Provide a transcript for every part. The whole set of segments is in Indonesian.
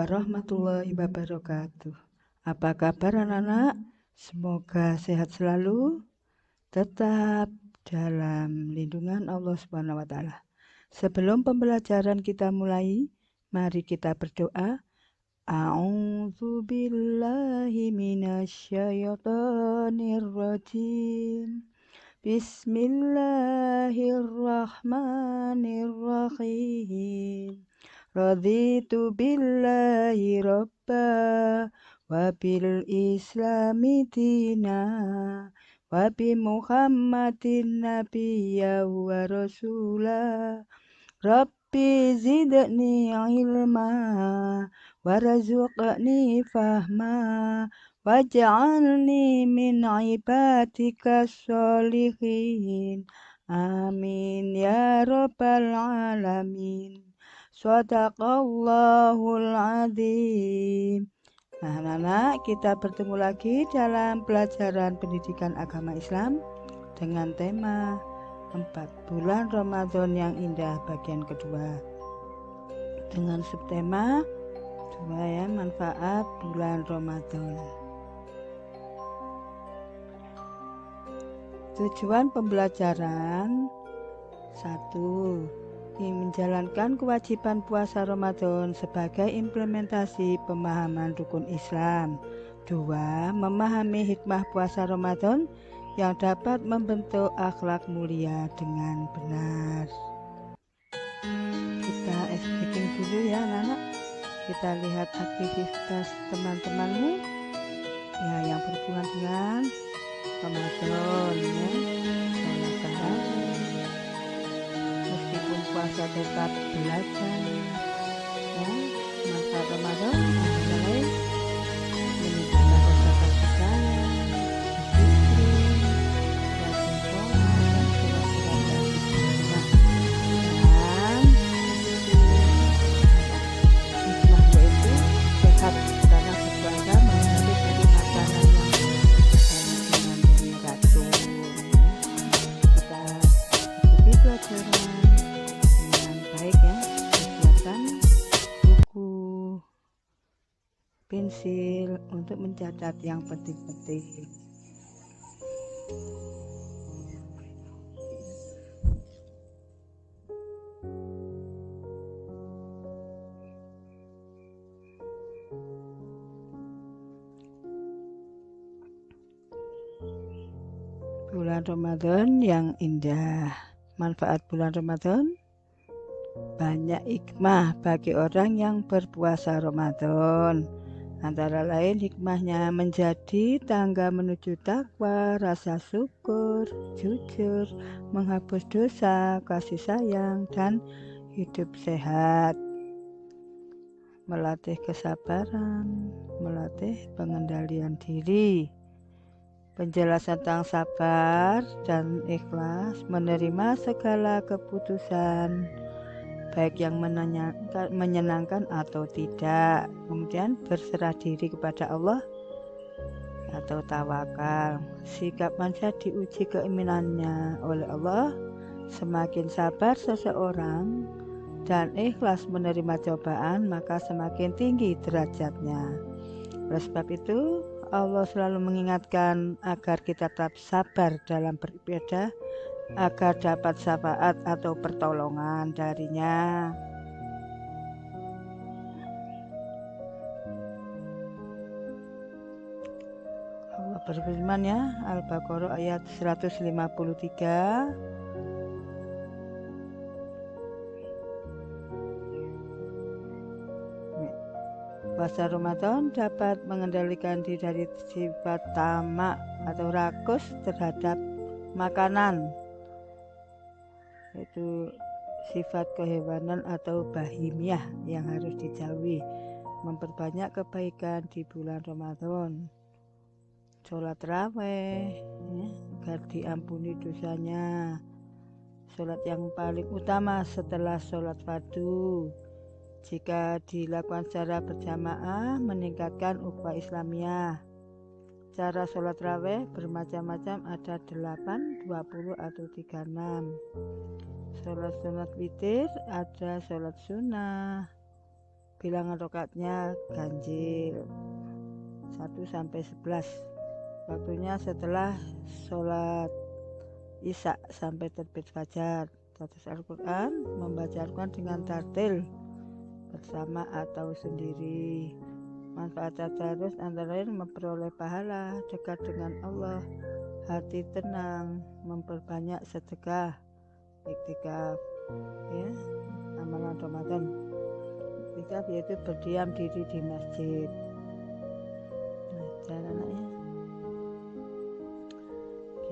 warahmatullahi wabarakatuh. Apa kabar anak-anak? Semoga sehat selalu, tetap dalam lindungan Allah Subhanahu wa taala. Sebelum pembelajaran kita mulai, mari kita berdoa. A'udzu billahi minasyaitonir rajim. Bismillahirrahmanirrahim. Raditu billahi robba wa bil islami dina wa bi muhammadin nabiyya wa rasulah. Rabbi zidni ilma warzuqni fahma waj'alni min ibadika sholihin. Amin ya rabbal alamin. Shadaqallahul adzim. Nah, anak-anak, kita bertemu lagi dalam pelajaran pendidikan agama Islam dengan tema 4 bulan Ramadan yang indah bagian kedua. Dengan subtema manfaat bulan Ramadan. Tujuan pembelajaran 1. Menjalankan kewajiban puasa Ramadan sebagai implementasi pemahaman rukun Islam. 2. Memahami hikmah puasa Ramadan yang dapat membentuk akhlak mulia dengan benar. Kita speaking dulu ya anak-anak. Kita lihat aktivitas teman-temanmu ya yang berhubungan dengan Ramadan ya. Sholat tarawih. Meskipun puasa tetap belajar ya, masa Ramadan antara lain menunjukkan rasa kasih sayang, disiplin, rajin sholat dan silaturahmi dan hikmah yaitu sehat karena berpuasa menghindari dari makanan yang mengandung racun. Kita ikuti pelajaran pensil untuk mencatat yang penting-penting. Bulan Ramadan yang indah. Manfaat bulan Ramadan banyak hikmah bagi orang yang berpuasa Ramadan. Antara lain hikmahnya menjadi tangga menuju takwa, rasa syukur, jujur, menghapus dosa, kasih sayang, dan hidup sehat. Melatih kesabaran, melatih pengendalian diri. Penjelasan tentang sabar dan ikhlas, menerima segala keputusan baik yang menyenangkan atau tidak, kemudian berserah diri kepada Allah atau tawakal. Sikap manusia diuji keimanannya oleh Allah. Semakin sabar seseorang dan ikhlas menerima cobaan, maka semakin tinggi derajatnya. Oleh sebab itu Allah selalu mengingatkan agar kita tetap sabar dalam beribadah, agar dapat syafaat atau pertolongan darinya. Allah berfirman ya, Al-Baqarah ayat 153. Puasa Ramadan dapat mengendalikan diri dari sifat tamak atau rakus terhadap makanan, yaitu sifat kehewanan atau bahimiah yang harus dijauhi. Memperbanyak kebaikan di bulan Ramadan. Sholat tarawih ya, agar diampuni dosanya. Sholat yang paling utama setelah sholat fardu. Jika dilakukan secara berjamaah meningkatkan ukhuwah Islamiyah. Cara sholat tarawih bermacam-macam, ada 8, 20 atau 36. Sholat sunat witir, ada sholat sunnah, bilangan rakaatnya ganjil 1-11. Waktunya setelah sholat Isya sampai terbit fajar. Status Al-Quran membaca Al-Quran dengan tartil bersama atau sendiri. Manfaat tadarus antara lain memperoleh pahala, dekat dengan Allah, hati tenang, memperbanyak sedekah, iktikaf, ya, amalan Ramadan. Iktikaf yaitu berdiam diri di masjid. Nah, caranya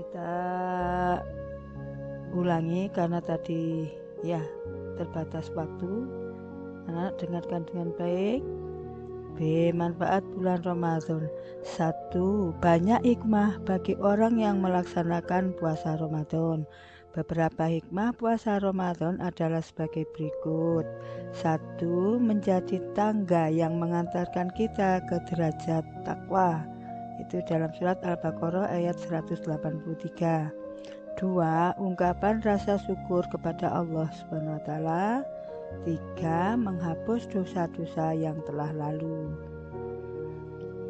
kita ulangi karena tadi ya terbatas waktu. Anak dengarkan dengan baik. B. Manfaat bulan Ramadan. 1. Banyak hikmah bagi orang yang melaksanakan puasa Ramadan. Beberapa hikmah puasa Ramadan adalah sebagai berikut. 1. Menjadi tangga yang mengantarkan kita ke derajat takwa. Itu dalam surat Al-Baqarah ayat 183. 2. Ungkapan rasa syukur kepada Allah SWT. 3. Menghapus dosa-dosa yang telah lalu.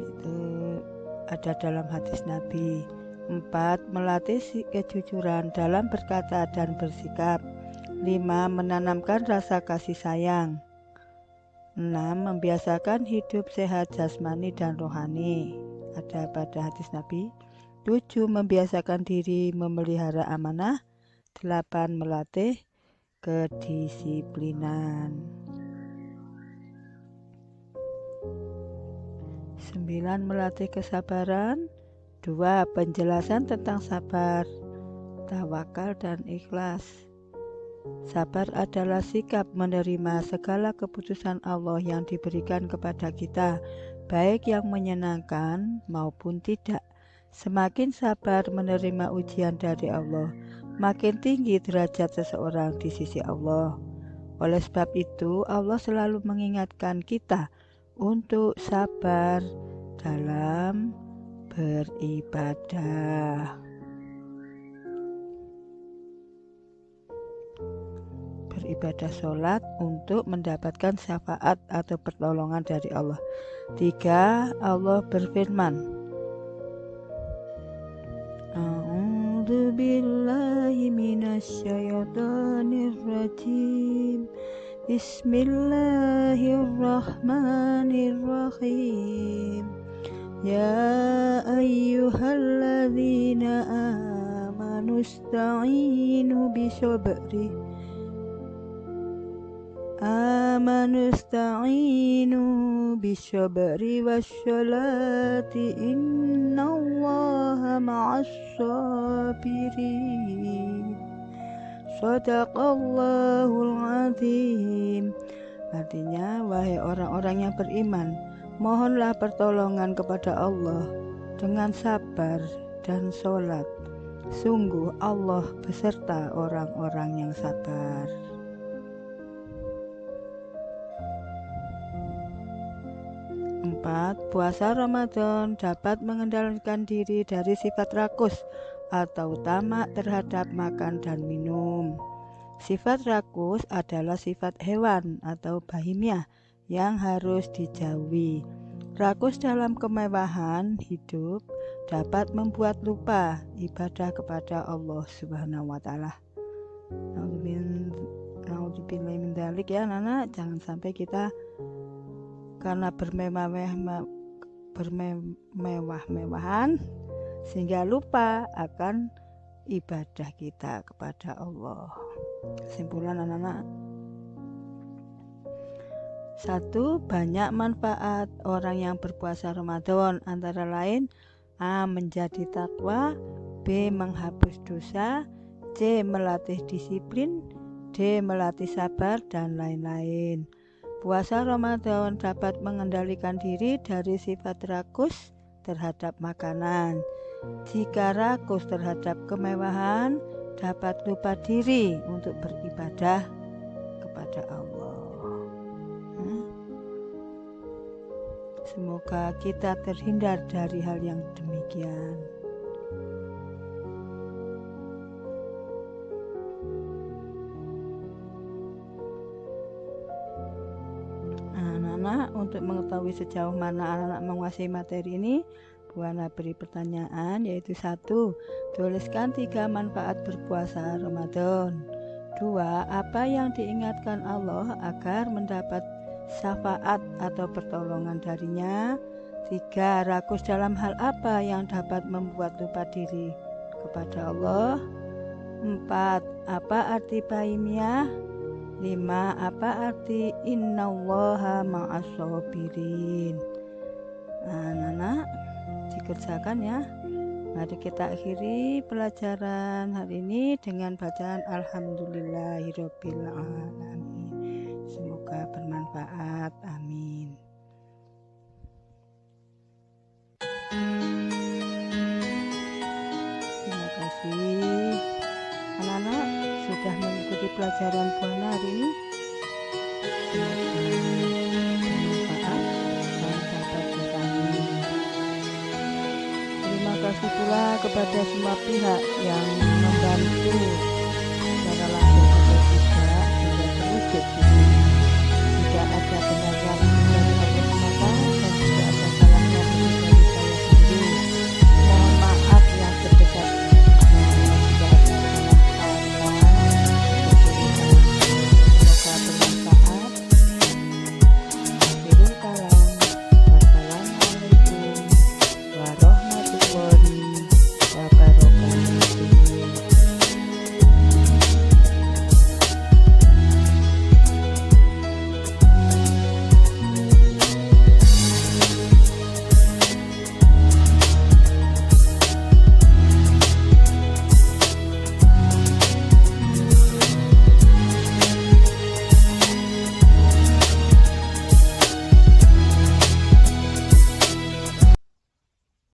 Itu ada dalam hadis Nabi. 4. Melatih kejujuran dalam berkata dan bersikap. 5. Menanamkan rasa kasih sayang. 6. Membiasakan hidup sehat jasmani dan rohani. Ada pada hadis Nabi. 7. Membiasakan diri memelihara amanah. 8. Melatih kedisiplinan. 9. Melatih kesabaran. 2. Penjelasan tentang sabar, tawakal dan ikhlas. Sabar adalah sikap menerima segala keputusan Allah yang diberikan kepada kita, baik yang menyenangkan maupun tidak. Semakin sabar menerima ujian dari Allah, makin tinggi derajat seseorang di sisi Allah. Oleh sebab itu, Allah selalu mengingatkan kita untuk sabar dalam beribadah. Beribadah sholat untuk mendapatkan syafaat atau pertolongan dari Allah. 3. Allah berfirman, A'udzu billahi minasyaitonir rajim. Bismillahirrahmanirrahim. Ya ayyuhalladzina amanu ista'inu bisabri wassholati innallaha ma'as sabirin. Shadaqallahul azim. Artinya, wahai orang-orang yang beriman, mohonlah pertolongan kepada Allah dengan sabar dan sholat. Sungguh Allah beserta orang-orang yang sabar. 4. Puasa Ramadan dapat mengendalikan diri dari sifat rakus atau tamak terhadap makan dan minum. Sifat rakus adalah sifat hewan atau bahimiah yang harus dijauhi. Rakus dalam kemewahan hidup dapat membuat lupa ibadah kepada Allah Subhanahu wa taala. Naudzubillah min dzalik ya anak, jangan sampai kita karena bermewah-mewahan sehingga lupa akan ibadah kita kepada Allah. Kesimpulan anak-anak. 1. Banyak manfaat orang yang berpuasa Ramadan, antara lain A. Menjadi takwa, B. Menghapus dosa, C. Melatih disiplin, D. Melatih sabar, dan lain-lain. Puasa Ramadan dapat mengendalikan diri dari sifat rakus terhadap makanan. Jika rakus terhadap kemewahan, dapat lupa diri untuk beribadah kepada Allah. Semoga kita terhindar dari hal yang demikian. untuk mengetahui sejauh mana anak-anak menguasai materi ini, Bu Hana beri pertanyaan, yaitu 1. Tuliskan 3 manfaat berpuasa Ramadan. 2. Apa yang diingatkan Allah agar mendapat syafaat atau pertolongan darinya. 3. Rakus dalam hal apa yang dapat membuat lupa diri kepada Allah. 4. Apa arti baimiyah? 5. Apa arti innallaha ma'as-sabirin? Nah, anak-anak dikerjakan ya. Mari kita akhiri pelajaran hari ini dengan bacaan Alhamdulillahirabbil alamin. Semoga bermanfaat. Amin. Terima kasih anak-anak sudah mengikuti pelajaran Bu Hana hari ini. Semoga bermanfaat dan dapat dipahami. Terima kasih pula kepada semua pihak yang membantu